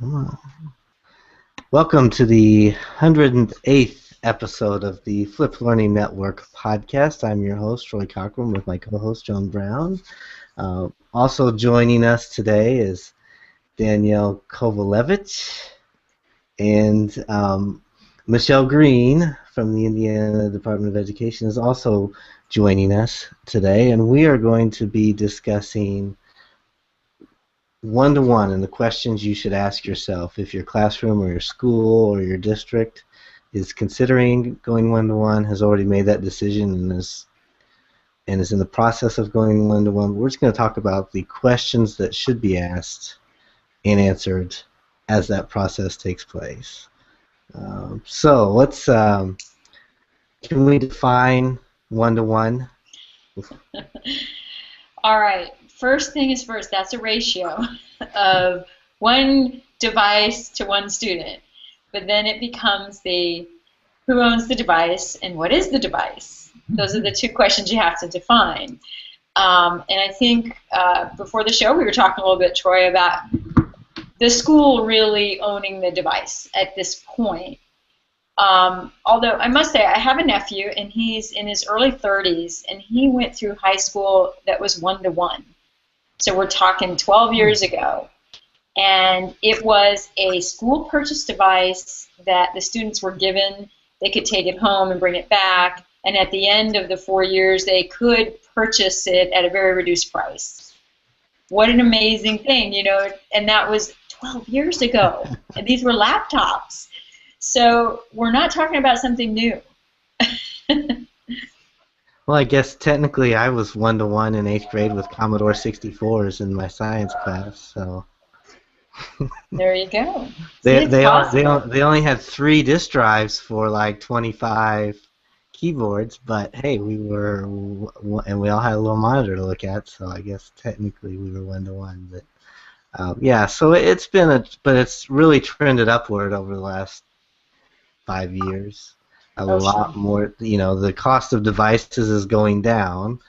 Come on. Welcome to the 108th episode of the Flip Learning Network podcast. I'm your host, Troy Cochran, with my co-host, Joan Brown. Also joining us today is Danielle Kovalevich and Michelle Green from the Indiana Department of Education is also joining us today, and we are going to be discussing one-to-one and the questions you should ask yourself if your classroom or your school or your district is considering going one-to-one, has already made that decision, and is in the process of going one-to-one. We're just going to talk about the questions that should be asked and answered as that process takes place. So let's can we define one-to-one? All right. First thing is first. That's a ratio of one device to one student. But then it becomes the who owns the device and what is the device? Those are the two questions you have to define. And I think before the show we were talking a little bit, Troy, about the school really owning the device at this point. Although I must say I have a nephew and he's in his early 30s and he went through high school that was one-to-one. So we're talking 12 years ago. And it was a school purchase device that the students were given. They could take it home and bring it back. And at the end of the 4 years, they could purchase it at a very reduced price. What an amazing thing, you know, and that was 12 years ago. And these were laptops. So we're not talking about something new. Well, I guess technically I was one-to-one in 8th grade with Commodore 64s in my science class, so. There you go. They only had 3 disk drives for like 25 keyboards, but hey, we all had a little monitor to look at, so I guess technically we were one-to-one. But yeah, so but it's really trended upward over the last 5 years. A lot more, you know, the cost of devices is going down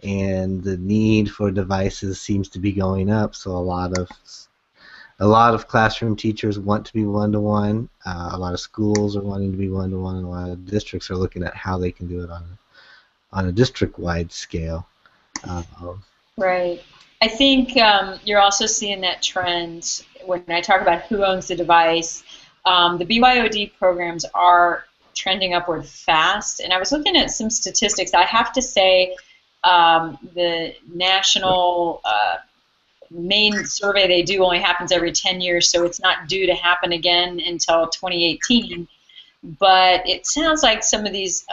and the need for devices seems to be going up, so a lot of classroom teachers want to be one-to-one, a lot of schools are wanting to be one-to-one, and a lot of districts are looking at how they can do it on a district-wide scale. Right. I think you're also seeing that trend when I talk about who owns the device. The BYOD programs are trending upward fast, and I was looking at some statistics. I have to say the national main survey they do only happens every 10 years, so it's not due to happen again until 2018, but it sounds like some of these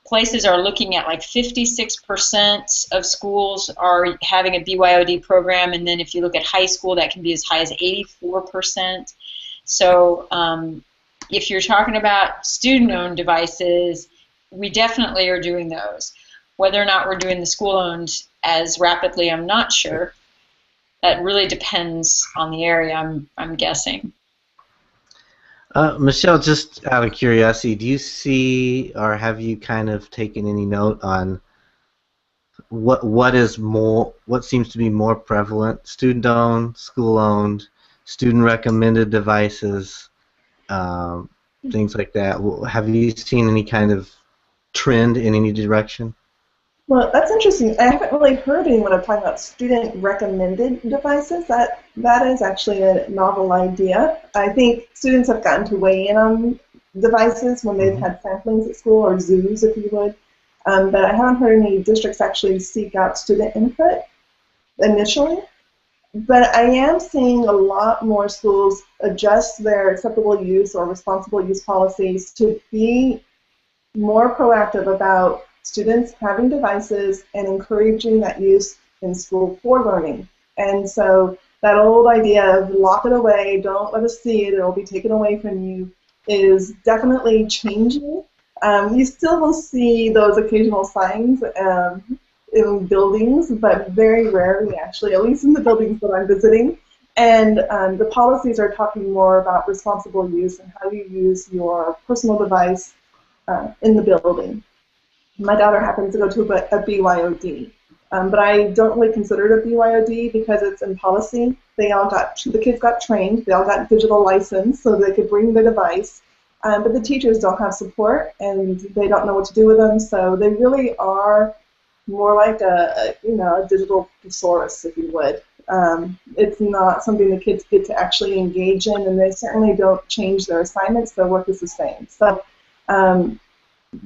places are looking at like 56% of schools are having a BYOD program, and then if you look at high school, that can be as high as 84%. So if you're talking about student-owned devices, we definitely are doing those. Whether or not we're doing the school-owned as rapidly, I'm not sure. That really depends on the area, I'm guessing. Michelle, just out of curiosity, do you see or have you kind of taken any note on what seems to be more prevalent? Student-owned, school-owned, student-recommended devices, things like that. Have you seen any kind of trend in any direction? Well, that's interesting. I haven't really heard anyone talking about student-recommended devices. That is actually a novel idea. I think students have gotten to weigh in on devices when they've had samplings at school, or zoos, if you would. But I haven't heard any districts actually seek out student input initially. But I am seeing a lot more schools adjust their acceptable use or responsible use policies to be more proactive about students having devices and encouraging that use in school for learning. And so that old idea of lock it away, don't let us see it, it'll be taken away from you, is definitely changing. You still will see those occasional signs in buildings, but very rarely actually, at least in the buildings that I'm visiting. And the policies are talking more about responsible use and how you use your personal device in the building. My daughter happens to go to a BYOD, but I don't really consider it a BYOD because it's in policy. The kids got trained. They all got digital license so they could bring the device. But the teachers don't have support, and they don't know what to do with them. So they really are more like a digital thesaurus, if you would. It's not something the kids get to actually engage in, and they certainly don't change their assignments. Their work is the same. So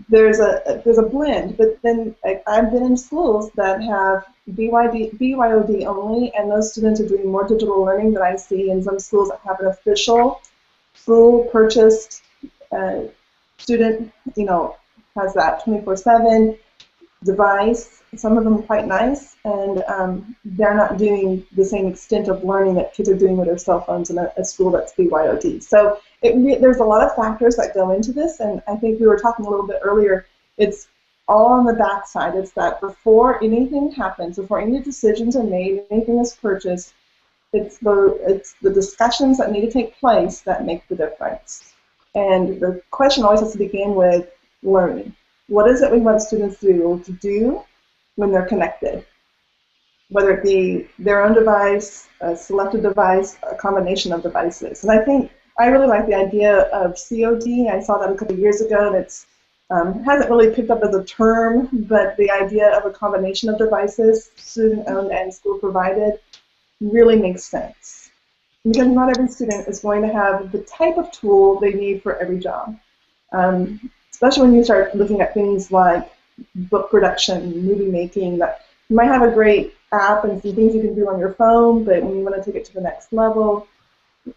there's a blend. But then I've been in schools that have BYOD only, and those students are doing more digital learning than I see in some schools that have an official, full purchased student, has that 24/7 device. Some of them are quite nice, and they're not doing the same extent of learning that kids are doing with their cell phones in a school that's BYOD. So there's a lot of factors that go into this, and I think we were talking a little bit earlier, it's all on the backside. It's that before anything happens, before any decisions are made, anything is purchased, it's the discussions that need to take place that make the difference. And the question always has to begin with learning. What is it we want students to do when they're connected? Whether it be their own device, a selected device, a combination of devices. And I think I really like the idea of COD. I saw that a couple of years ago. That's hasn't really picked up as a term, but the idea of a combination of devices, student-owned and school-provided, really makes sense. Because not every student is going to have the type of tool they need for every job. Especially when you start looking at things like book production, movie making, that you might have a great app and some things you can do on your phone, but when you want to take it to the next level,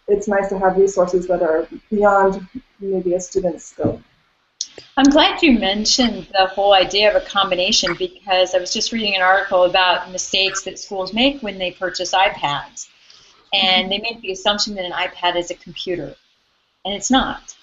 it's nice to have resources that are beyond maybe a student's scope. I'm glad you mentioned the whole idea of a combination, because I was just reading an article about mistakes that schools make when they purchase iPads. And they make the assumption that an iPad is a computer, and it's not.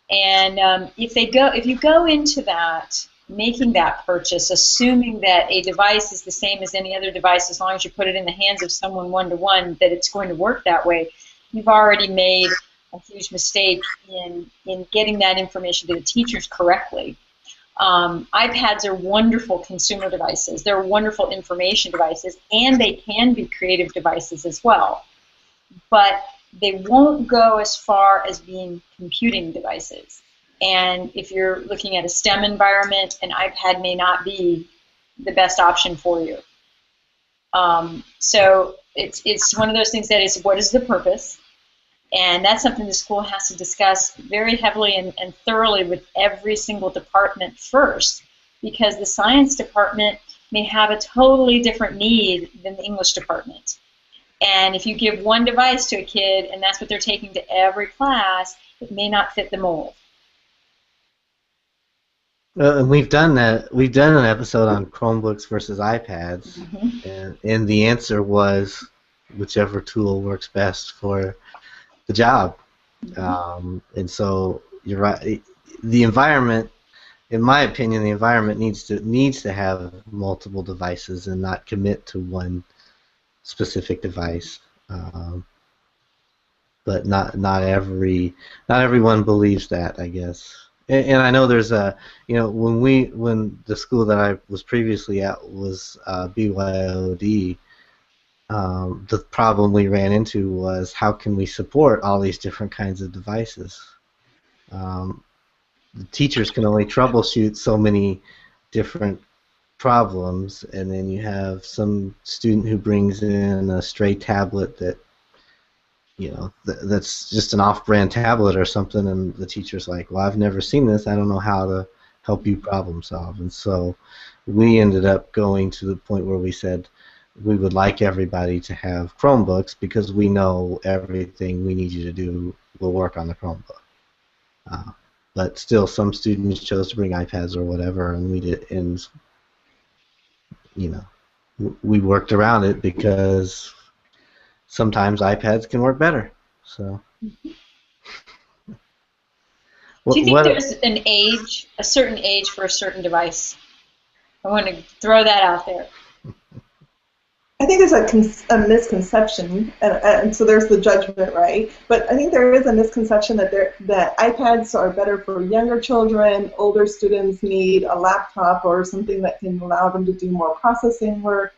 And if you go into that, making that purchase, assuming that a device is the same as any other device, as long as you put it in the hands of someone one-to-one, that it's going to work that way, you've already made a huge mistake in getting that information to the teachers correctly. iPads are wonderful consumer devices. They're wonderful information devices, and they can be creative devices as well. But they won't go as far as being computing devices. And if you're looking at a STEM environment, an iPad may not be the best option for you. So it's one of those things that is, what is the purpose? And that's something the school has to discuss very heavily and thoroughly with every single department first, because the science department may have a totally different need than the English department. And if you give one device to a kid and that's what they're taking to every class, it may not fit the mold. And we've done that. We've done an episode on Chromebooks versus iPads, and the answer was whichever tool works best for the job. And so you're right. The environment, in my opinion, the environment needs to have multiple devices and not commit to one specific device. But not everyone believes that, I guess. And I know there's a, when the school that I was previously at was BYOD, the problem we ran into was, how can we support all these different kinds of devices? The teachers can only troubleshoot so many different problems, and then you have some student who brings in a stray tablet that, that's just an off-brand tablet or something, and the teacher's like, well, I've never seen this, I don't know how to help you problem solve. And so we ended up going to the point where we said we would like everybody to have Chromebooks, because we know everything we need you to do will work on the Chromebook. But still, some students chose to bring iPads or whatever, and we did, and we worked around it, because sometimes iPads can work better. So. Do you think there's an age, a certain age for a certain device? I want to throw that out there. I think there's a misconception, and so there's the judgment, right? But I think there is a misconception that iPads are better for younger children. Older students need a laptop or something that can allow them to do more processing work.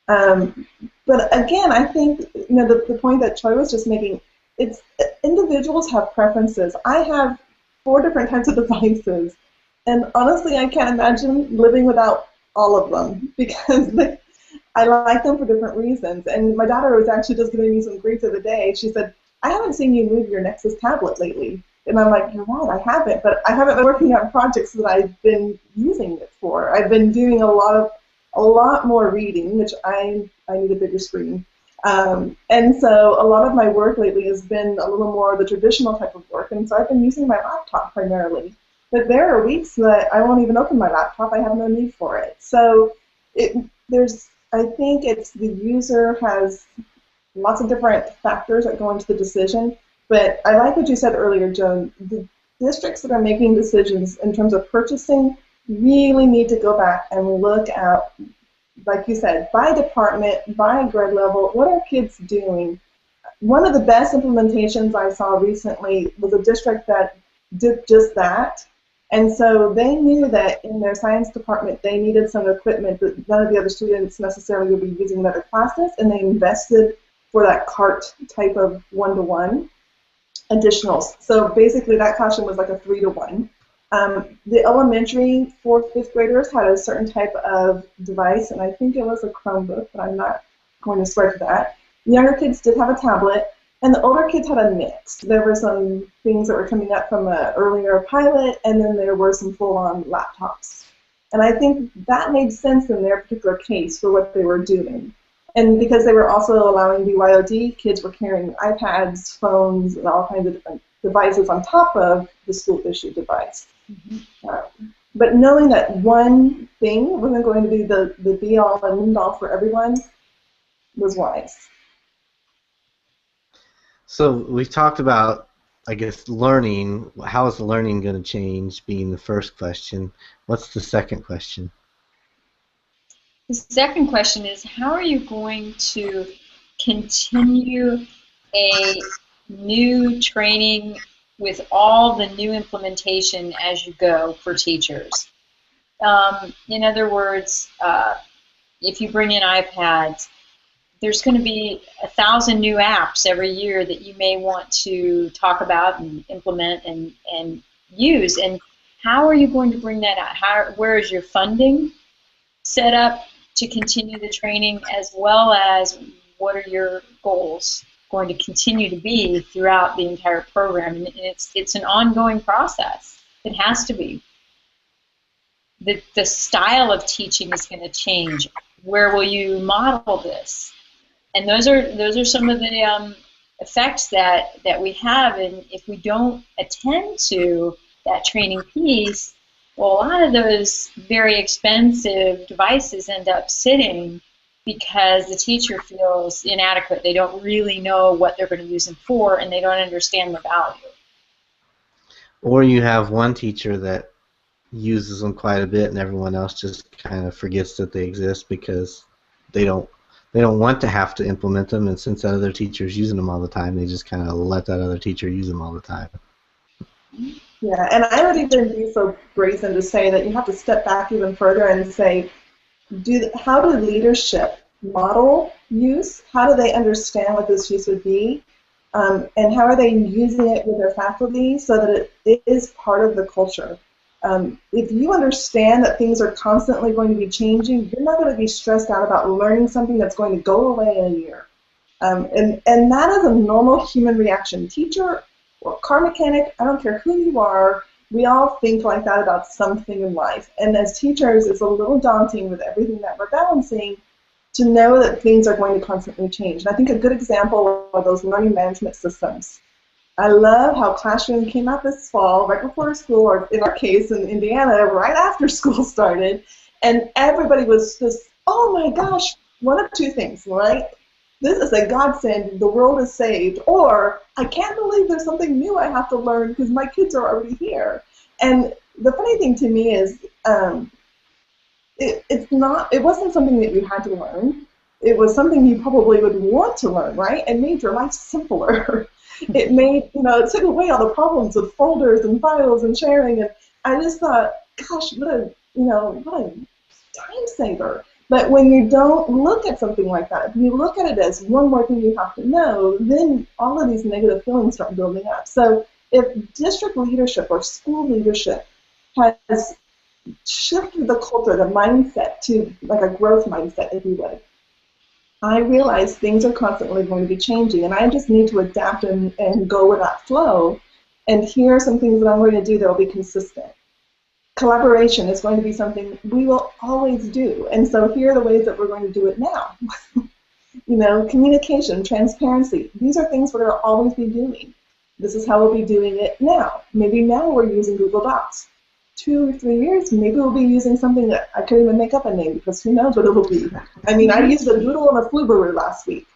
Um, but again, I think the point that Troy was just making, it's individuals have preferences. I have 4 different types of devices, and honestly, I can't imagine living without all of them because I like them for different reasons. And my daughter was actually just giving me some grief the other day. She said, "I haven't seen you move your Nexus tablet lately." And I'm like, "You're right, I haven't, but I haven't been working on projects that I've been using it for. I've been doing a lot more reading, which I need a bigger screen. And so a lot of my work lately has been a little more the traditional type of work, and so I've been using my laptop primarily. But there are weeks that I won't even open my laptop. I have no need for it. So I think it's the user has lots of different factors that go into the decision. But I like what you said earlier, Joan. The districts that are making decisions in terms of purchasing really need to go back and look at, like you said, by department, by grade level, what are kids doing? One of the best implementations I saw recently was a district that did just that. And so they knew that in their science department they needed some equipment that none of the other students necessarily would be using in other classes, and they invested for that CART type of one-to-one additionals. So basically that classroom was like a 3-to-1. The elementary 4th, 5th graders had a certain type of device, and I think it was a Chromebook, but I'm not going to swear to that. The younger kids did have a tablet, and the older kids had a mix. There were some things that were coming up from an earlier pilot, and then there were some full-on laptops. And I think that made sense in their particular case for what they were doing. And because they were also allowing BYOD, kids were carrying iPads, phones, and all kinds of different devices on top of the school-issued device. But knowing that one thing wasn't going to be the be-all and end-all for everyone was wise. So we've talked about, I guess, learning. How is learning going to change being the first question? What's the second question? The second question is, how are you going to continue a new training with all the new implementation as you go for teachers? In other words, if you bring in iPads, there's going to be 1,000 new apps every year that you may want to talk about and implement and use. And how are you going to bring that out? Where is your funding set up to continue the training, as well as what are your goals going to continue to be throughout the entire program? And it's an ongoing process. It has to be. The style of teaching is going to change. Where will you model this? And those are some of the effects that we have, and if we don't attend to that training piece, well, a lot of those very expensive devices end up sitting because the teacher feels inadequate. They don't really know what they're going to use them for, and they don't understand the value. Or you have one teacher that uses them quite a bit, and everyone else just kind of forgets that they exist because they don't want to have to implement them, and since that other teacher's using them all the time, they just kind of let that other teacher use them all the time. Yeah, and I would even be so brazen to say that you have to step back even further and say, how do leadership model use? How do they understand what this use would be? And how are they using it with their faculty so that it is part of the culture? If you understand that things are constantly going to be changing, you're not going to be stressed out about learning something that's going to go away in a year. And that is a normal human reaction. Teacher or car mechanic, I don't care who you are, we all think like that about something in life. And as teachers, it's a little daunting with everything that we're balancing to know that things are going to constantly change. And I think a good example are those learning management systems. I love how Classroom came out this fall, right before school, or in our case in Indiana, right after school started, and everybody was just, oh my gosh, one of two things, right? This is a godsend, the world is saved, or I can't believe there's something new I have to learn because my kids are already here. And the funny thing to me is it wasn't something that you had to learn. It was something you probably would want to learn, right? And made your life simpler. It made, it took away all the problems with folders and files and sharing, and I just thought, gosh, what a time saver. But when you don't look at something like that, if you look at it as one more thing you have to know, then all of these negative feelings start building up. So if district leadership or school leadership has shifted the culture, the mindset to like a growth mindset, if you would, I realize things are constantly going to be changing, and I just need to adapt and go with that flow. And here are some things that I'm going to do that will be consistent. Collaboration is going to be something we will always do, and so here are the ways that we're going to do it now. You know, communication, transparency, these are things we're going to always be doing. This is how we'll be doing it now. Maybe now we're using Google Docs. 2 or 3 years, maybe we'll be using something that I couldn't even make up a name because who knows what it'll be. I mean, I used a Doodle and a Flubaroo last week.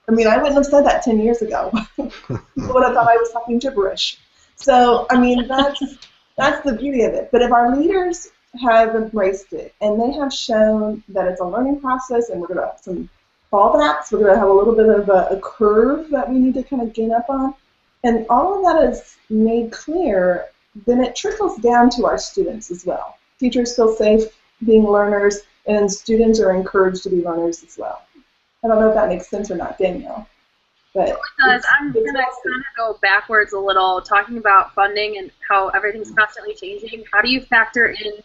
I mean, I wouldn't have said that 10 years ago. People would have thought I was talking gibberish. So, I mean, that's the beauty of it. But if our leaders have embraced it and they have shown that it's a learning process and we're going to have some fallbacks, we're going to have a little bit of a curve that we need to kind of gain up on, and all of that is made clear, then it trickles down to our students as well. Teachers feel safe being learners, and students are encouraged to be learners as well. I don't know if that makes sense or not, Danielle. But it does. I'm going to kind of go backwards a little, talking about funding and how everything's constantly changing. How do you factor in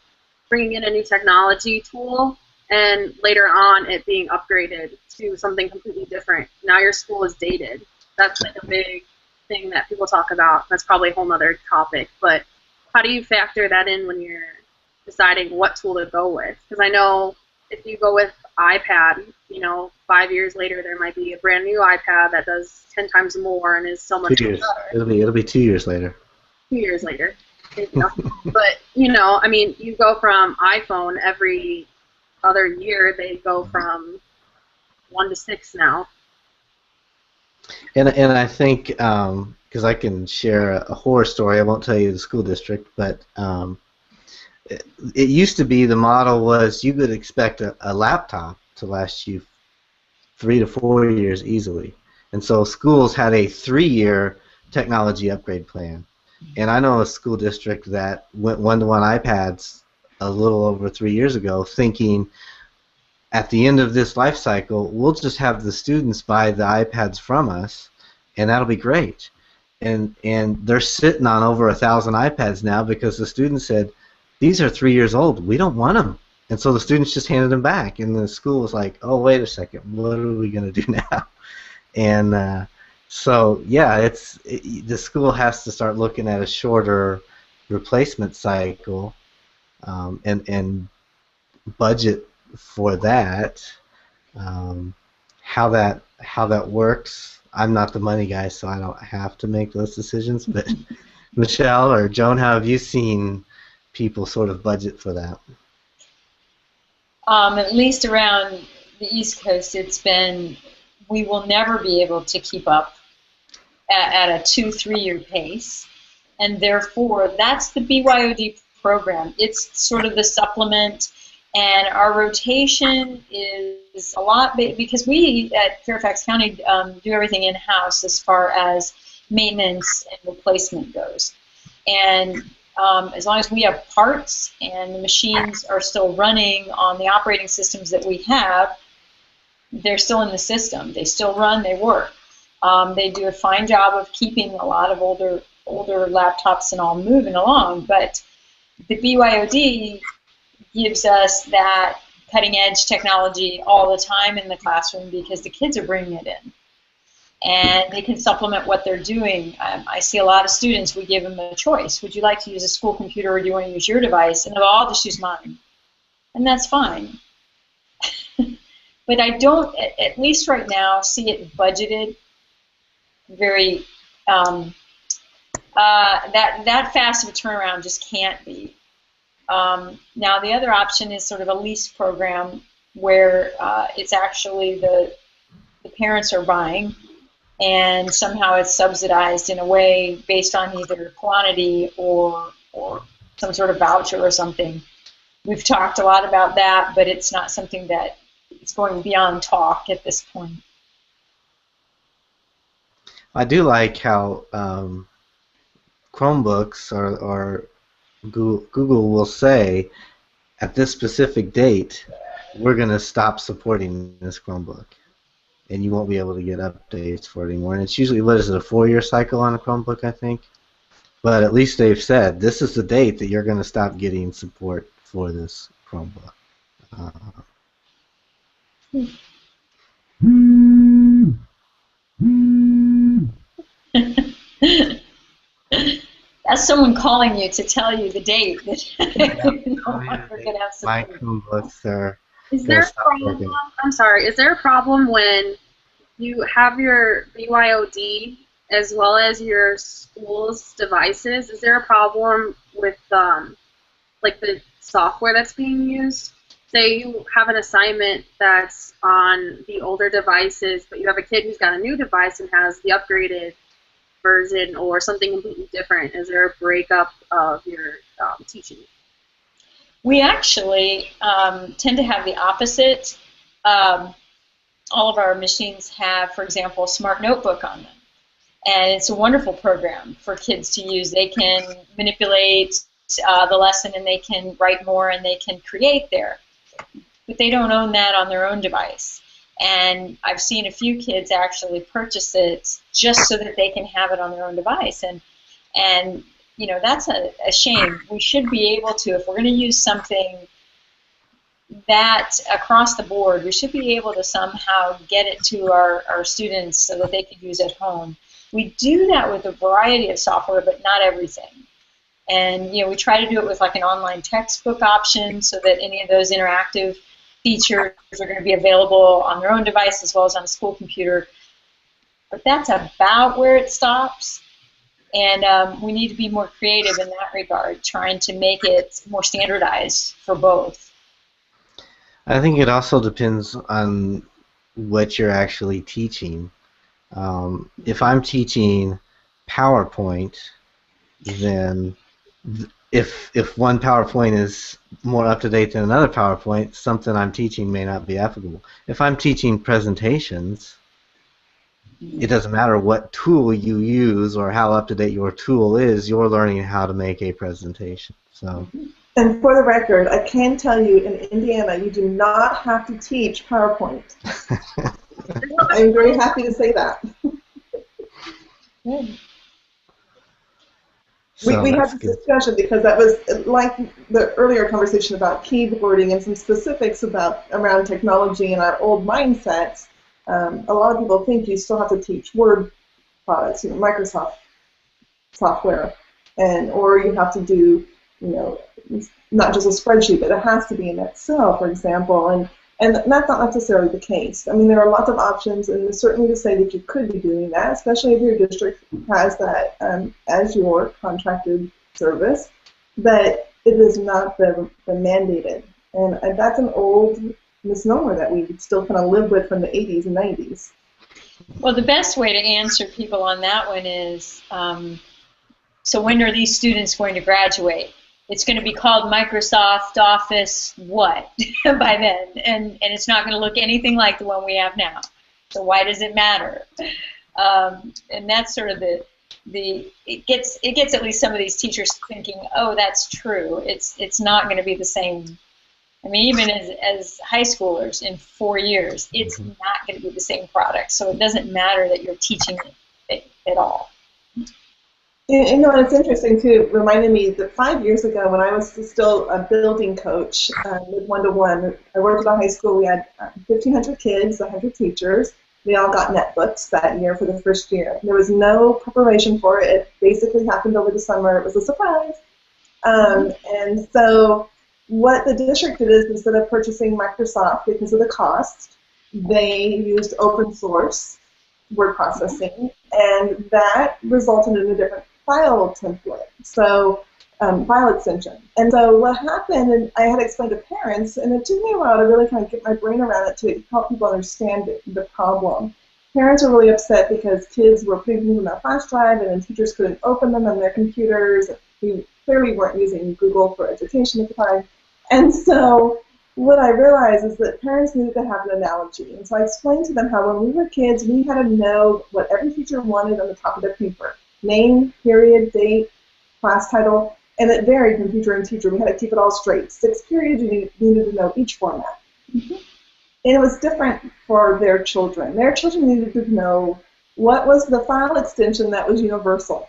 bringing in a new technology tool and later on it being upgraded to something completely different? Now your school is dated. That's like a big thing that people talk about. That's probably a whole other topic, but how do you factor that in when you're deciding what tool to go with? Because I know if you go with iPad, you know, 5 years later there might be a brand new iPad that does 10 times more and is so much 2 years. better. It'll be 2 years later. 2 years later. But, you know, I mean, you go from iPhone every other year, they go from 1 to 6 now. And I think, because I can share a horror story, I won't tell you the school district, but it used to be the model was you could expect a laptop to last you 3 to 4 years easily. And so schools had a 3-year technology upgrade plan. And I know a school district that went one-to-one iPads a little over 3 years ago, thinking at the end of this life cycle, we'll just have the students buy the iPads from us, and that'll be great. And they're sitting on over 1,000 iPads now because the students said, these are 3 years old, we don't want them. And so the students just handed them back, and the school was like, oh, wait a second, what are we going to do now? And so, yeah, the school has to start looking at a shorter replacement cycle and budget for that. How that works, I'm not the money guy, so I don't have to make those decisions. But Michelle or Joan, how have you seen people sort of budget for that? At least around the East Coast, it's been, we will never be able to keep up at a 2-3 year pace, and therefore that's the BYOD program. It's sort of the supplement. And our rotation is a lot because we at Fairfax County do everything in-house as far as maintenance and replacement goes. And as long as we have parts and the machines are still running on the operating systems that we have, they're still in the system. They still run, they work. They do a fine job of keeping a lot of older laptops and all moving along, but the BYOD gives us that cutting-edge technology all the time in the classroom because the kids are bringing it in. And they can supplement what they're doing. I see a lot of students, we give them a choice. Would you like to use a school computer or do you want to use your device? And they'll all just use mine. And that's fine. But I don't, at least right now, see it budgeted very, that fast of a turnaround just can't be. Now the other option is sort of a lease program where it's actually the parents are buying, and somehow it's subsidized in a way based on either quantity or some sort of voucher or something. We've talked a lot about that, but it's not something that is going beyond talk at this point. I do like how Chromebooks or Google will say at this specific date we're going to stop supporting this Chromebook, and you won't be able to get updates for it anymore. And it's usually, what is it, a 4-year cycle on a Chromebook, I think? But at least they've said this is the date that you're going to stop getting support for this Chromebook. That's someone calling you to tell you the date that you're no longer going to have My support. Chromebooks are Is going there to a stop problem? working. I'm sorry. Is there a problem when you have your BYOD as well as your school's devices? Is there a problem with like the software that's being used? Say you have an assignment that's on the older devices, but you have a kid who's got a new device and has the upgraded version or something completely different. Is there a breakup of your teaching? We actually tend to have the opposite. All of our machines have, for example, a smart notebook on them. And it's a wonderful program for kids to use. They can manipulate the lesson, and they can write more, and they can create there. But they don't own that on their own device. And I've seen a few kids actually purchase it just so that they can have it on their own device. And you know, that's a shame. We should be able to, if we're going to use something that across the board, we should be able to somehow get it to our students so that they could use it at home. We do that with a variety of software, but not everything. And you know, we try to do it with like an online textbook option so that any of those interactive features are going to be available on their own device as well as on a school computer. But that's about where it stops. And we need to be more creative in that regard, trying to make it more standardized for both. I think it also depends on what you're actually teaching. If I'm teaching PowerPoint, then if one PowerPoint is more up to date than another PowerPoint, something I'm teaching may not be applicable. If I'm teaching presentations, it doesn't matter what tool you use or how up to date your tool is, you're learning how to make a presentation. So. And for the record, I can tell you in Indiana, you do not have to teach PowerPoint. I'm very happy to say that. Good. We had this discussion because that was like the earlier conversation about keyboarding and some specifics around technology and our old mindsets. A lot of people think you still have to teach Word products, you know, Microsoft software, or you have to do, you know, not just a spreadsheet, but it has to be in Excel, for example, and that's not necessarily the case. I mean, there are lots of options, and certainly to say that you could be doing that, especially if your district has that as your contracted service, but it is not the mandated. And that's an old misnomer that we still kind of live with from the 80s and 90s. Well, the best way to answer people on that one is, so when are these students going to graduate? It's going to be called Microsoft Office what by then, and it's not going to look anything like the one we have now. So why does it matter? And that's sort of it gets at least some of these teachers thinking, oh, that's true. It's not going to be the same. I mean, even as high schoolers in 4 years, it's not going to be the same product. So it doesn't matter that you're teaching it at all. You know, and it's interesting too. It reminded me that 5 years ago, when I was still a building coach with one-to-one, I worked at a high school. We had 1,500 kids, 100 teachers. We all got netbooks that year for the first year. There was no preparation for it. It basically happened over the summer. It was a surprise. And so what the district did is, instead of purchasing Microsoft because of the cost, they used open source word processing, and that resulted in a different file template, so file extension. And so what happened, and I had explained to parents, and it took me a while to really kind of get my brain around it to help people understand the problem. Parents were really upset because kids were putting things in their flash drive, and then teachers couldn't open them on their computers. We clearly weren't using Google for education at the time. And so what I realized is that parents needed to have an analogy. And so I explained to them how when we were kids, we had to know what every teacher wanted on the top of their paper. Name, period, date, class title, and it varied from teacher and teacher. We had to keep it all straight. 6 periods, you needed to know each format. And it was different for their children. Their children needed to know what was the file extension that was universal.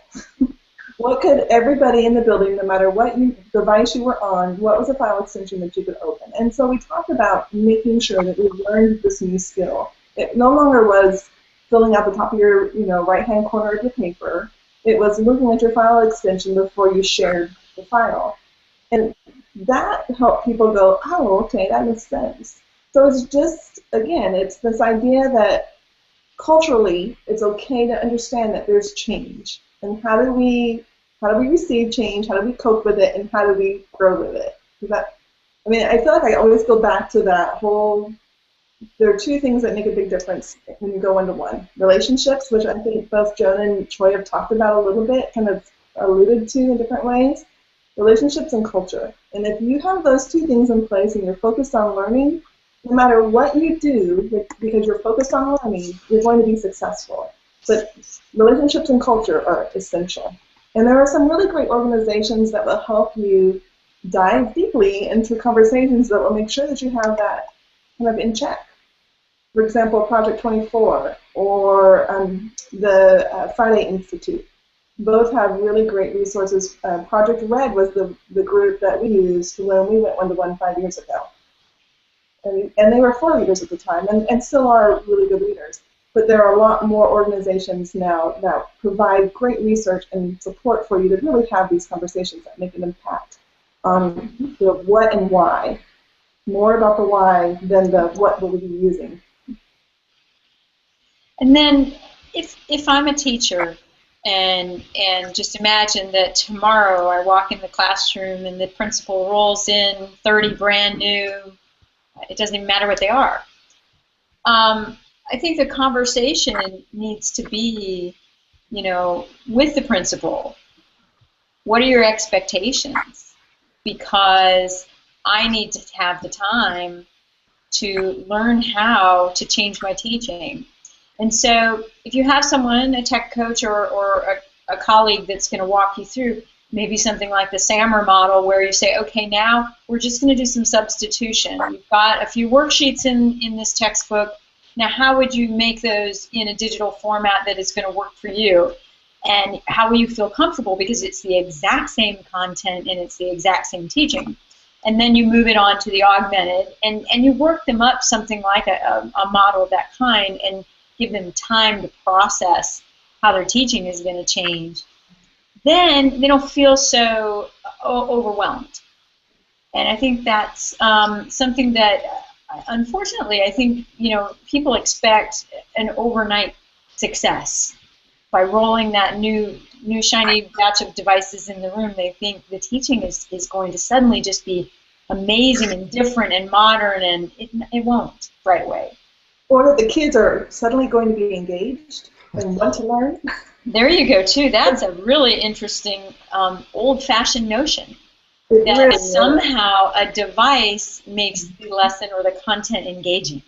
What could everybody in the building, no matter what device you were on, what was a file extension that you could open? And so we talked about making sure that we learned this new skill. It no longer was filling out the top of your right-hand corner of your paper. It was looking at your file extension before you shared the file. And that helped people go, oh, okay, that makes sense. So it's just, again, it's this idea that culturally it's okay to understand that there's change. And how do we receive change? How do we cope with it? And how do we grow with it? I feel like I always go back to that whole, there are two things that make a big difference when you go one-to-one. Relationships, which I think both Joan and Troy have talked about a little bit, kind of alluded to in different ways. Relationships and culture. And if you have those two things in place and you're focused on learning, no matter what you do, because you're focused on learning, you're going to be successful. But relationships and culture are essential. And there are some really great organizations that will help you dive deeply into conversations that will make sure that you have that kind of in check. For example, Project 24 or the Friday Institute. Both have really great resources. Project Red was the group that we used when we went one-to-one 5 years ago. And they were 4 leaders at the time, and still are really good leaders. But there are a lot more organizations now that provide great research and support for you to really have these conversations that make an impact on the what and why. More about the why than the what will we be using. And then if I'm a teacher, and just imagine that tomorrow I walk in the classroom and the principal rolls in 30 brand new, it doesn't even matter what they are. I think the conversation needs to be, with the principal. What are your expectations? Because I need to have the time to learn how to change my teaching. And so if you have someone, a tech coach or a colleague that's going to walk you through maybe something like the SAMR model where you say, okay, now we're just going to do some substitution. You've got a few worksheets in this textbook. Now how would you make those in a digital format that is going to work for you? And how will you feel comfortable because it's the exact same content and it's the exact same teaching? And then you move it on to the augmented and you work them up something like a model of that kind and give them time to process how their teaching is going to change. Then they don't feel so overwhelmed. And I think that's something that, unfortunately, I think people expect an overnight success. By rolling that new shiny batch of devices in the room, they think the teaching is going to suddenly just be amazing and different and modern, and it won't right away. Or that the kids are suddenly going to be engaged and want to learn. There you go, too. That's a really interesting old-fashioned notion. It That really somehow a device makes the lesson or the content engaging.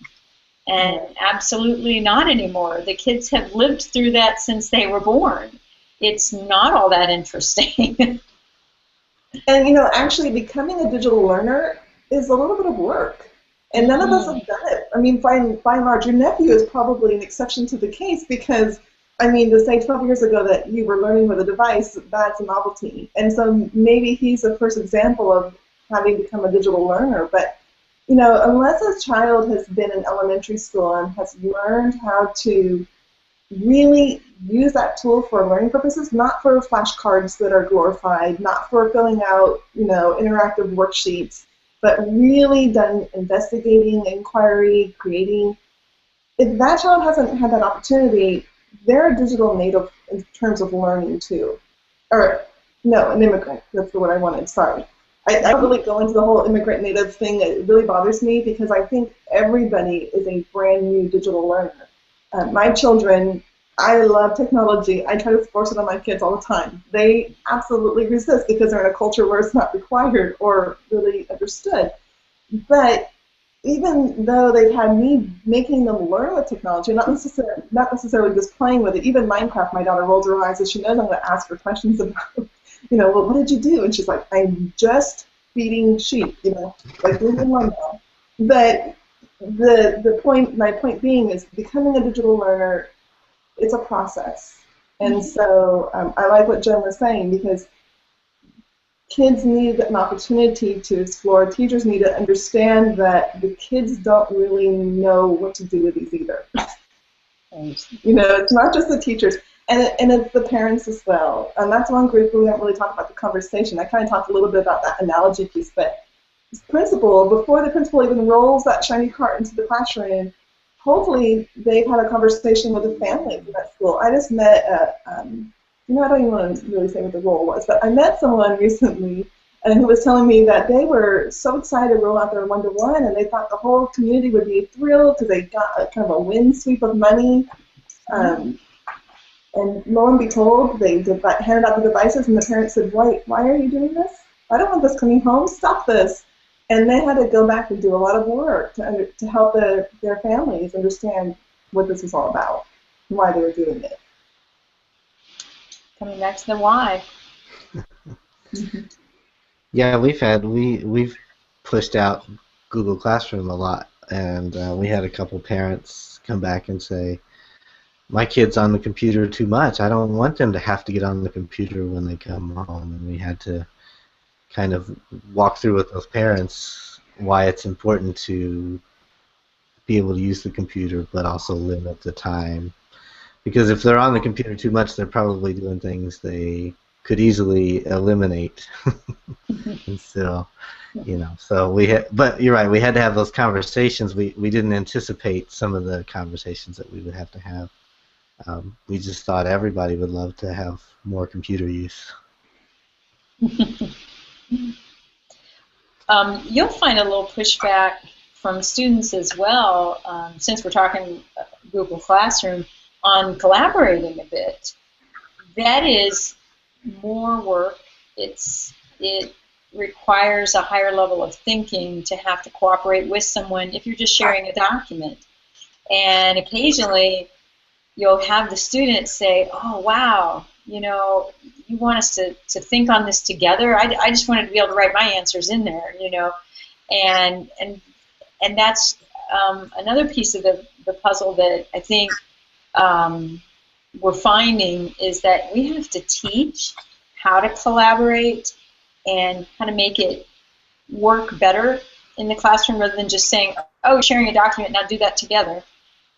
And absolutely not anymore. The kids have lived through that since they were born. It's not all that interesting. And actually becoming a digital learner is a little bit of work. And none of us have done it. I mean, by and large, your nephew is probably an exception to the case because, to say 12 years ago that you were learning with a device, that's a novelty. And so maybe he's the first example of having become a digital learner. But, unless a child has been in elementary school and has learned how to really use that tool for learning purposes, not for flashcards that are glorified, not for filling out, interactive worksheets, but really done investigating, inquiry, creating. If that child hasn't had that opportunity, they're a digital native in terms of learning too. Or, no, an immigrant. That's the word I wanted, sorry. I don't really go into the whole immigrant native thing. It really bothers me because I think everybody is a brand new digital learner. My children, I love technology. I try to force it on my kids all the time. They absolutely resist because they're in a culture where it's not required or really understood. But even though they've had me making them learn with technology, not necessarily just playing with it, even Minecraft, my daughter rolls her eyes as she knows I'm going to ask her questions about, well, what did you do? And she's like, I'm just feeding sheep, like leave me alone now. But my point being is becoming a digital learner, it's a process. And so I like what Jen was saying, because kids need an opportunity to explore. Teachers need to understand that the kids don't really know what to do with these either. You know, it's not just the teachers, and it's the parents as well. And that's one group where we haven't really talked about the conversation. I kind of talked a little bit about that analogy piece, but this principal, before the principal even rolls that shiny cart into the classroom, hopefully they've had a conversation with the families in that school. I just met you know, I don't even want to really say what the role was, but I met someone recently and who was telling me that they were so excited to roll out their one-to-one, and they thought the whole community would be thrilled because they got a kind of a wind sweep of money. And lo and behold, they handed out the devices, and the parents said, why are you doing this? I don't want this coming home. Stop this. And they had to go back and do a lot of work to help their families understand what this was all about and why they were doing it. Coming back to the why. Yeah, we've pushed out Google Classroom a lot, and we had a couple parents come back and say, my kid's on the computer too much. I don't want them to have to get on the computer when they come home. And we had to kind of walk through with those parents why it's important to be able to use the computer, but also limit the time. Because if they're on the computer too much, they're probably doing things they could easily eliminate. And so, you know, so but you're right, we had to have those conversations. We didn't anticipate some of the conversations that we would have to have. We just thought everybody would love to have more computer use. You'll find a little pushback from students as well, since we're talking Google Classroom, on collaborating a bit. That is more work. It requires a higher level of thinking to have to cooperate with someone if you're just sharing a document. And occasionally you'll have the students say, oh, wow, you know, you want us to think on this together? I just wanted to be able to write my answers in there, you know. And that's another piece of the puzzle that I think we're finding, is that we have to teach how to collaborate and how to make it work better in the classroom, rather than just saying, oh, sharing a document, now do that together.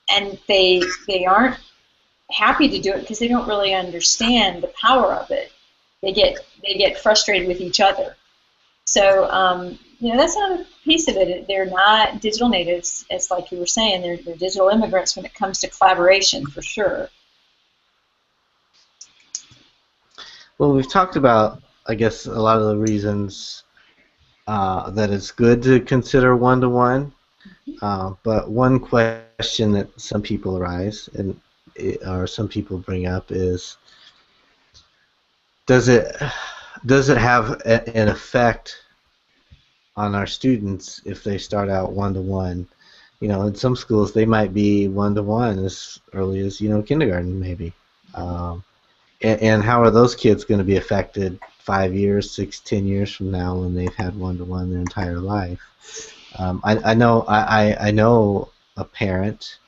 And they aren't happy to do it because they don't really understand the power of it. They get frustrated with each other. So you know, that's another piece of it. They're not digital natives. It's like you were saying, they're digital immigrants when it comes to collaboration, for sure. Well, we've talked about, I guess, a lot of the reasons that it's good to consider one-to-one, but one question that some people arise, or some people bring up, is, does it have an effect on our students if they start out one-to-one? You know, in some schools they might be one-to-one as early as, you know, kindergarten maybe. And how are those kids going to be affected 5 years, 6, 10 years from now when they've had one-to-one their entire life? I know a parent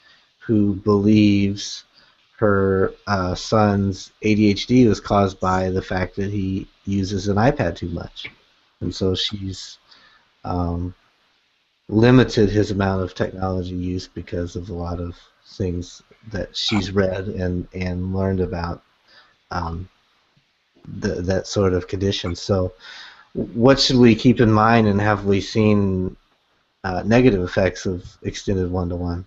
who believes her son's ADHD was caused by the fact that he uses an iPad too much, and so she's limited his amount of technology use because of a lot of things that she's read and learned about that sort of condition. So what should we keep in mind, and have we seen negative effects of extended one-to-one?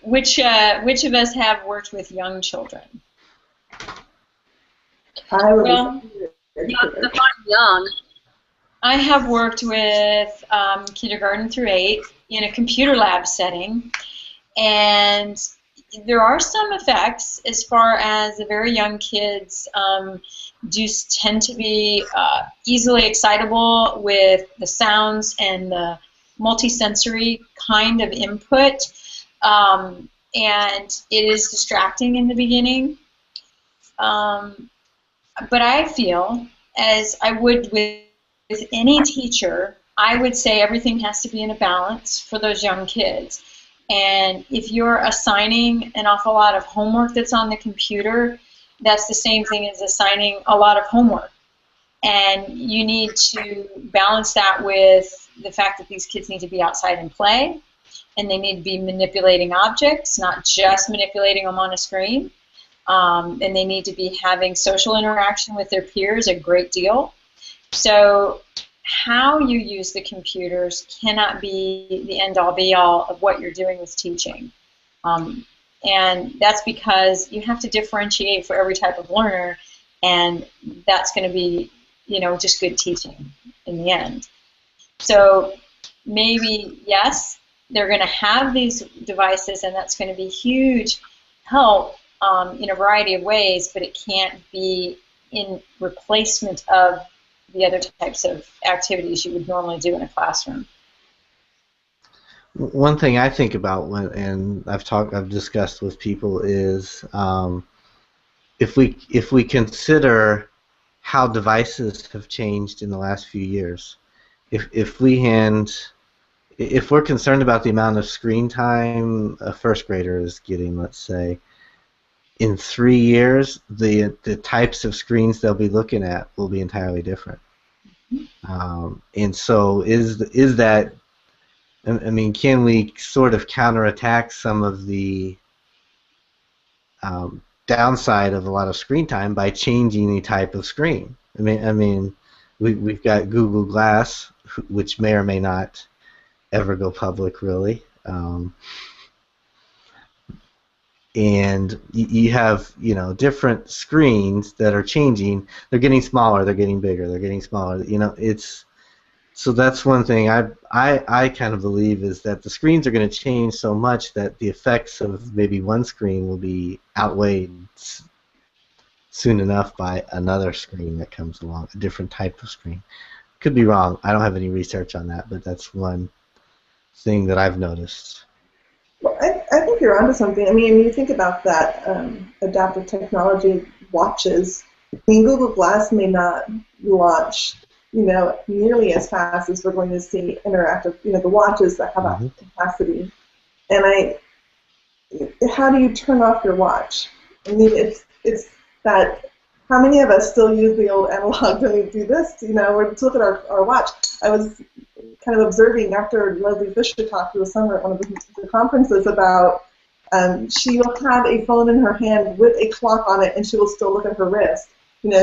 Which of us have worked with young children? Define young. I have worked with kindergarten through 8 in a computer lab setting, and there are some effects as far as the very young kids do tend to be easily excitable with the sounds and the multisensory kind of input, and it is distracting in the beginning. But I feel, as I would with any teacher, I would say everything has to be in a balance for those young kids. And if you're assigning an awful lot of homework that's on the computer, that's the same thing as assigning a lot of homework. And you need to balance that with the fact that these kids need to be outside and play, and they need to be manipulating objects, not just manipulating them on a screen. And they need to be having social interaction with their peers a great deal. So how you use the computers cannot be the end-all be-all of what you're doing with teaching. And that's because you have to differentiate for every type of learner, and that's going to be, just good teaching in the end. So maybe, yes, they're going to have these devices, and that's going to be huge help in a variety of ways, but it can't be in replacement of the other types of activities you would normally do in a classroom. One thing I think about and I've discussed with people is if we consider how devices have changed in the last few years, if we're concerned about the amount of screen time a first grader is getting, let's say, in 3 years, the types of screens they'll be looking at will be entirely different. And so is that, I mean, can we sort of counterattack some of the downside of a lot of screen time by changing the type of screen? I mean, we've got Google Glass, which may or may not ever go public, really. And you have, different screens that are changing. They're getting smaller, they're getting bigger, they're getting smaller. So that's one thing I kind of believe, is that the screens are going to change so much that the effects of maybe one screen will be outweighed soon enough by another screen that comes along, a different type of screen. Could be wrong. I don't have any research on that, but that's one thing that I've noticed. Well, I think you're onto something. I mean, when you think about that adaptive technology watches, I mean, Google Glass may not launch, nearly as fast as we're going to see interactive, the watches that have that capacity. And how do you turn off your watch? I mean, it's that. How many of us still use the old analog to do this? Or to look at our watch. I was kind of observing after Leslie Fisher talked this summer at one of the conferences about she will have a phone in her hand with a clock on it, and she will still look at her wrist.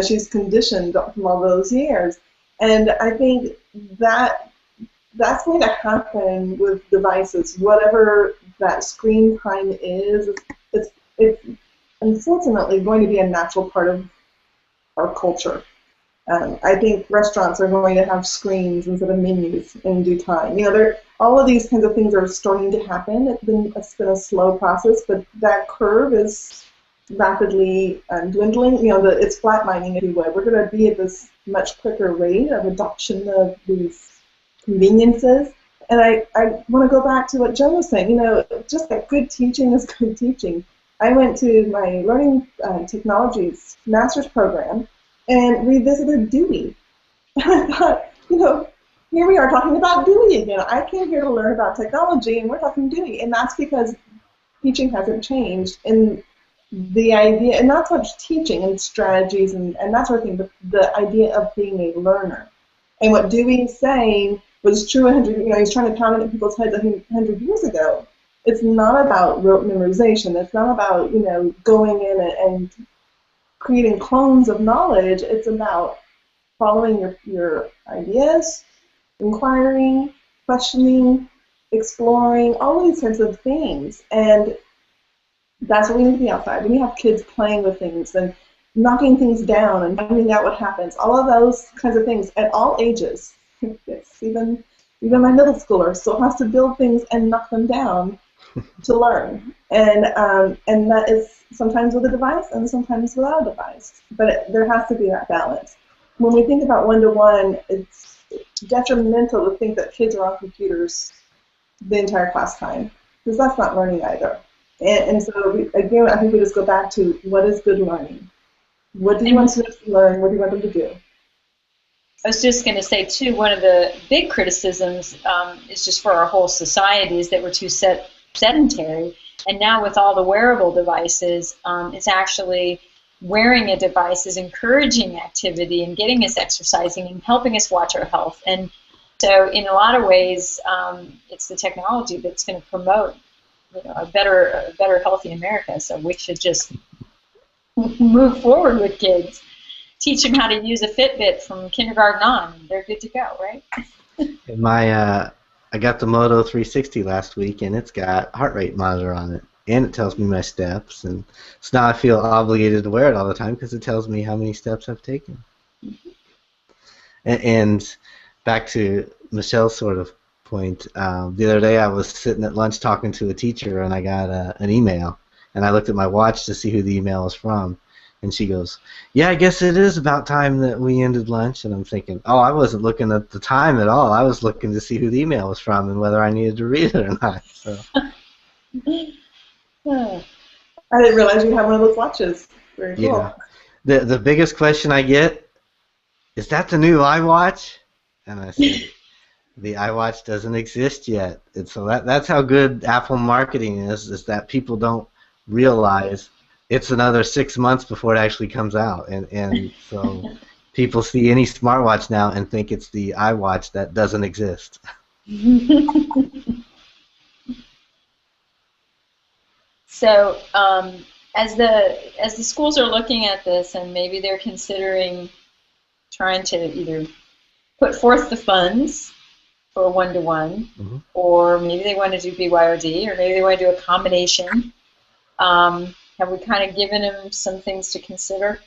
She's conditioned from all those years. And I think that's going to happen with devices. Whatever that screen time is, it's unfortunately going to be a natural part of our culture. I think restaurants are going to have screens instead of menus in due time. All of these kinds of things are starting to happen. It's been a slow process, but that curve is rapidly dwindling. It's flatlining, if you would. We're going to be at this much quicker rate of adoption of these conveniences. And I want to go back to what Joe was saying. Just that good teaching is good teaching. I went to my learning technologies master's program and revisited Dewey. And I thought, here we are talking about Dewey again. I came here to learn about technology, and we're talking Dewey. And that's because teaching hasn't changed. And the idea, and not so much teaching and strategies and that sort of thing, but the idea of being a learner. And what Dewey is saying was true 100, he's trying to pound it in people's heads 100 years ago. It's not about rote memorization. It's not about, going in and creating clones of knowledge. It's about following your ideas, inquiring, questioning, exploring, all these types of things. And that's what we need to be outside. We need to have kids playing with things and knocking things down and finding out what happens. All of those kinds of things at all ages. Yes, even my middle schooler still has to build things and knock them down to learn. And that is sometimes with a device and sometimes without a device. But there has to be that balance. When we think about one-to-one, it's detrimental to think that kids are on computers the entire class time, because that's not learning either. And so, again, I think we just go back to what is good learning. What do you want students to learn? What do you want them to do? I was just going to say, too, one of the big criticisms is just for our whole society is that we're too sedentary. And now with all the wearable devices, it's actually wearing a device is encouraging activity and getting us exercising and helping us watch our health. And so in a lot of ways, it's the technology that's going to promote a better, healthy America. So we should just move forward with kids. Teach them how to use a Fitbit from kindergarten on, and they're good to go, right? I got the Moto 360 last week, and it's got heart rate monitor on it, and it tells me my steps, and so now I feel obligated to wear it all the time because it tells me how many steps I've taken. And back to Michelle's sort of point, the other day I was sitting at lunch talking to a teacher, and I got an email, and I looked at my watch to see who the email was from. And she goes, "Yeah, I guess it is about time that we ended lunch." And I'm thinking, oh, I wasn't looking at the time at all. I was looking to see who the email was from and whether I needed to read it or not. So. I didn't realize you had one of those watches. Very cool. Yeah. The biggest question I get, is that the new iWatch? And I said, the iWatch doesn't exist yet. And so that's how good Apple marketing is that people don't realize it's another 6 months before it actually comes out, and so people see any smartwatch now and think it's the iWatch that doesn't exist. So as the schools are looking at this, and maybe they're considering trying to either put forth the funds for one-to-one, or maybe they want to do BYOD, or maybe they want to do a combination. Have we kind of given them some things to consider?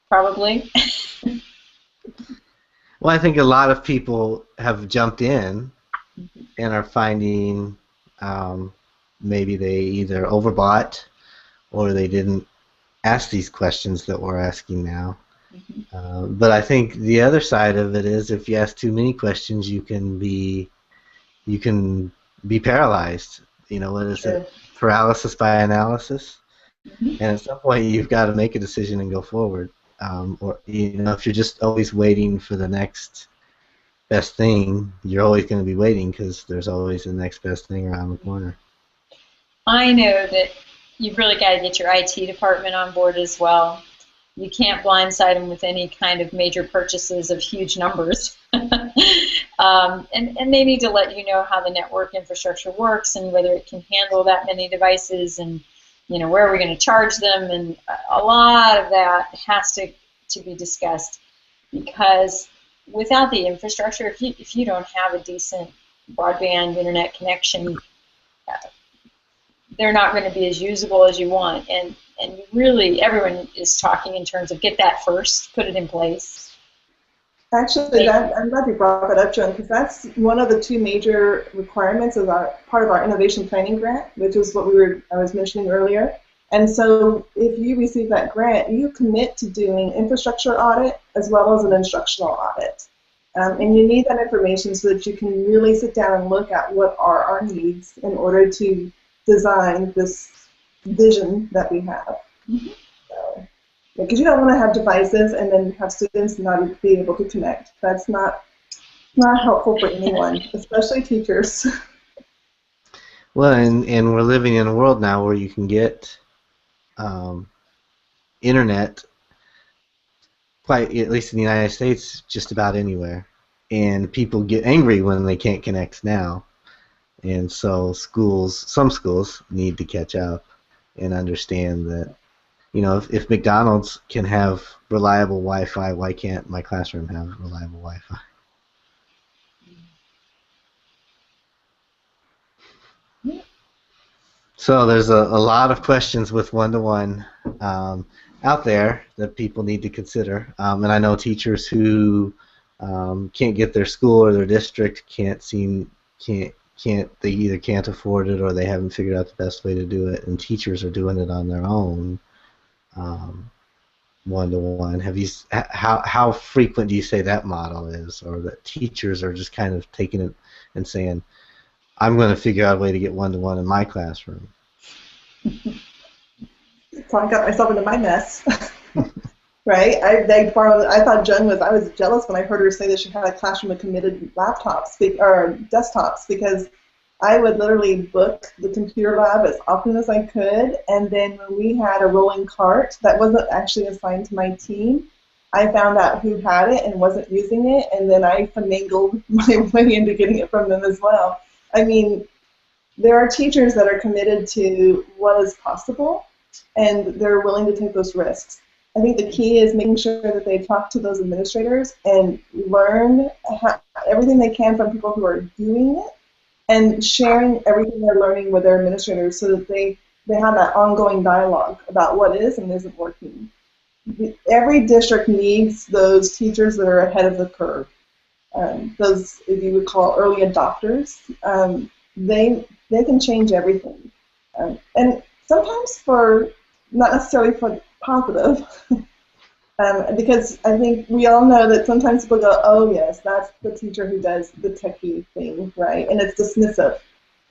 Probably. Well, I think a lot of people have jumped in and are finding maybe they either overbought or they didn't ask these questions that we're asking now. But I think the other side of it is if you ask too many questions, you can be paralyzed. You know, what is it? Paralysis by analysis. And at some point, you've got to make a decision and go forward. Or if you're just always waiting for the next best thing, you're always going to be waiting because there's always the next best thing around the corner. I know that you've really got to get your IT department on board as well. You can't blindside them with any kind of major purchases of huge numbers. And they need to let you know how the network infrastructure works and whether it can handle that many devices and where are we going to charge them, and a lot of that has to be discussed, because without the infrastructure, if you don't have a decent broadband internet connection, they're not going to be as usable as you want, and really everyone is talking in terms of get that first, put it in place. Actually, I'm glad you brought that up, Joan, because that's one of the two major requirements of part of our innovation planning grant, which is what I was mentioning earlier. And so, if you receive that grant, you commit to doing infrastructure audit as well as an instructional audit, and you need that information so that you can really sit down and look at what are our needs in order to design this vision that we have. So, because you don't want to have devices and then have students not be able to connect. That's not helpful for anyone, especially teachers. Well, and we're living in a world now where you can get internet, quite at least in the United States, just about anywhere. And people get angry when they can't connect now. And so some schools need to catch up and understand that, if McDonald's can have reliable Wi-Fi, why can't my classroom have reliable Wi-Fi? So there's a lot of questions with one-to-one out there that people need to consider. And I know teachers who can't get their school or their district they either can't afford it or they haven't figured out the best way to do it, and teachers are doing it on their own. One-to-one. How frequent do you say that model is, or that teachers are just kind of taking it and saying, I'm going to figure out a way to get one-to-one in my classroom? So I got myself into my mess. right? I thought Jen was. I was jealous when I heard her say that she had a classroom of committed laptops or desktops, because I would literally book the computer lab as often as I could, and then when we had a rolling cart that wasn't actually assigned to my team, I found out who had it and wasn't using it, and then I finagled my way into getting it from them as well. I mean, there are teachers that are committed to what is possible, and they're willing to take those risks. I think the key is making sure that they talk to those administrators and learn everything they can from people who are doing it, and sharing everything they're learning with their administrators so that they have that ongoing dialogue about what is and isn't working. Every district needs those teachers that are ahead of the curve. Those, if you would call early adopters, they can change everything. And sometimes for, not necessarily for positive, because I think we all know that sometimes people go, oh yes, that's the teacher who does the techie thing, right? And it's dismissive,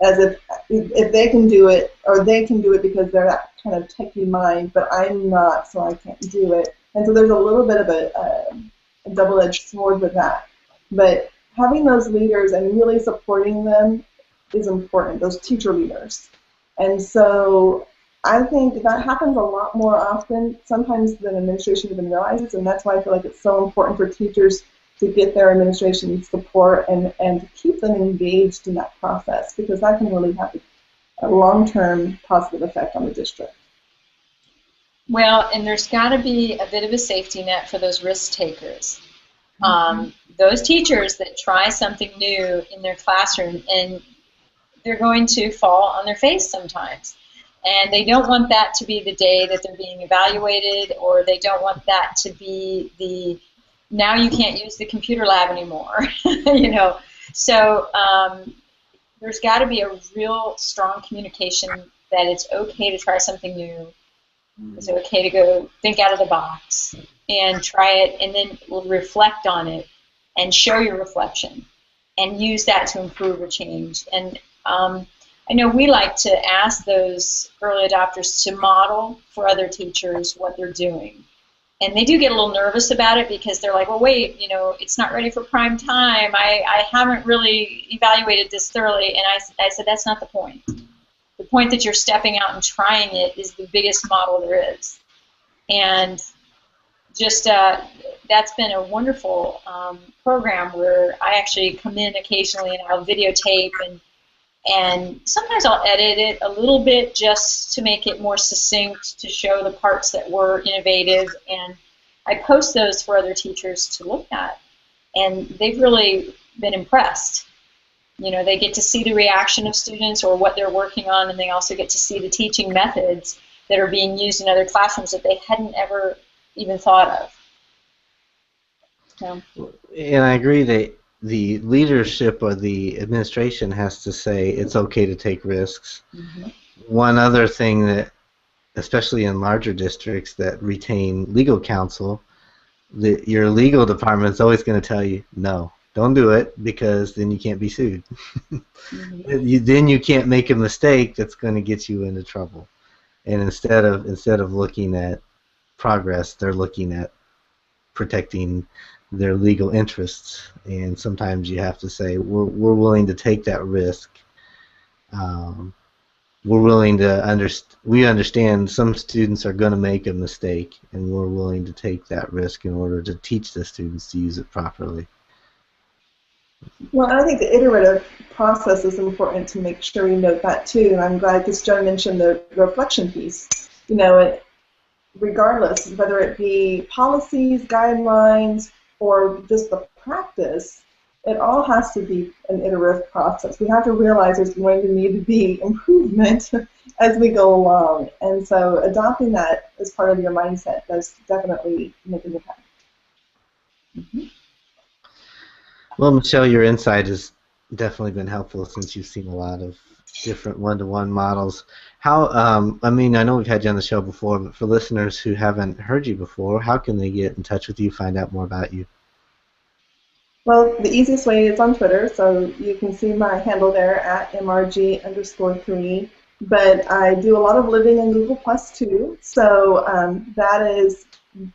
as if they can do it, or they can do it because they're that kind of techie mind, but I'm not, so I can't do it. And so there's a little bit of a double-edged sword with that. But having those leaders and really supporting them is important, those teacher leaders. And so I think that happens a lot more often, sometimes than administration even realizes, and that's why I feel like it's so important for teachers to get their administration support and to keep them engaged in that process, because that can really have a long-term positive effect on the district. Well, and there's got to be a bit of a safety net for those risk takers. Those teachers that try something new in their classroom, and they're going to fall on their face sometimes. And they don't want that to be the day that they're being evaluated, or they don't want that to be the, now you can't use the computer lab anymore, you know. So there's got to be a real strong communication that it's okay to try something new. It's okay to go think out of the box and try it, and then reflect on it and show your reflection and use that to improve or change. And I know we like to ask those early adopters to model for other teachers what they're doing. And they do get a little nervous about it because they're like, well, wait, you know, it's not ready for prime time. I haven't really evaluated this thoroughly. And I said, that's not the point. The point that you're stepping out and trying it is the biggest model there is. And just that's been a wonderful program where I actually come in occasionally and I'll videotape, and sometimes I'll edit it a little bit just to make it more succinct, to show the parts that were innovative, and I post those for other teachers to look at, and they've really been impressed. You know, they get to see the reaction of students or what they're working on, and they also get to see the teaching methods that are being used in other classrooms that they hadn't ever even thought of. So. And I agree that the leadership or the administration has to say it's okay to take risks. Mm-hmm. One other thing that, especially in larger districts that retain legal counsel, your legal department is always going to tell you, no, don't do it, because then you can't be sued. Mm-hmm. Then you can't make a mistake that's going to get you into trouble. And instead of looking at progress, they're looking at protecting their legal interests, and sometimes you have to say we're willing to take that risk. We're willing to we understand some students are going to make a mistake, and we're willing to take that risk in order to teach the students to use it properly. Well, I think the iterative process is important to make sure we note that too, and I'm glad because Joe mentioned the reflection piece. You know, regardless whether it be policies, guidelines, or just the practice, it all has to be an iterative process. We have to realize there's going to need to be improvement as we go along. And so adopting that as part of your mindset does definitely make an impact. Mm-hmm. Well, Michelle, your insight has definitely been helpful since you've seen a lot of different one-to-one models. How, I mean, I know we've had you on the show before, but for listeners who haven't heard you before, how can they get in touch with you, find out more about you? Well, the easiest way is on Twitter, so you can see my handle there at MRG_3. But I do a lot of living in Google Plus too, so that is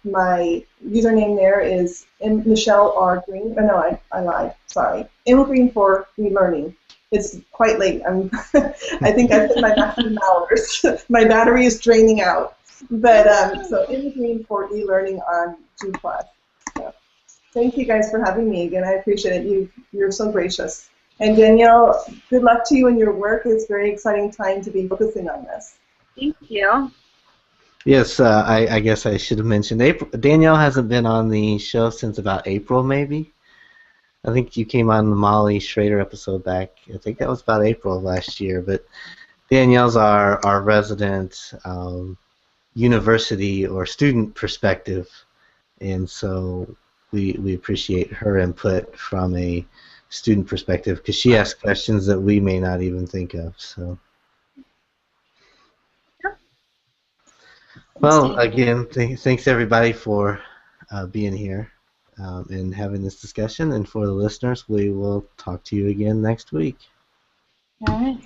my username there is Michelle R. Green. Oh, no, I lied. Sorry. M Green for eLearning. It's quite late. I think I've hit my maximum hours. My battery is draining out. But so M Green for eLearning on G+. So, thank you guys for having me again. I appreciate it. You're so gracious. And Danielle, good luck to you in your work. It's a very exciting time to be focusing on this. Thank you. Yes, I guess I should have mentioned Danielle hasn't been on the show since about April, maybe. I think you came on the Molly Schrader episode back. I think that was about April of last year. But Danielle's our resident university or student perspective, and so we appreciate her input from a student perspective because she asks questions that we may not even think of. So. Well, again, thanks everybody for being here and having this discussion. And for the listeners, we will talk to you again next week. All right.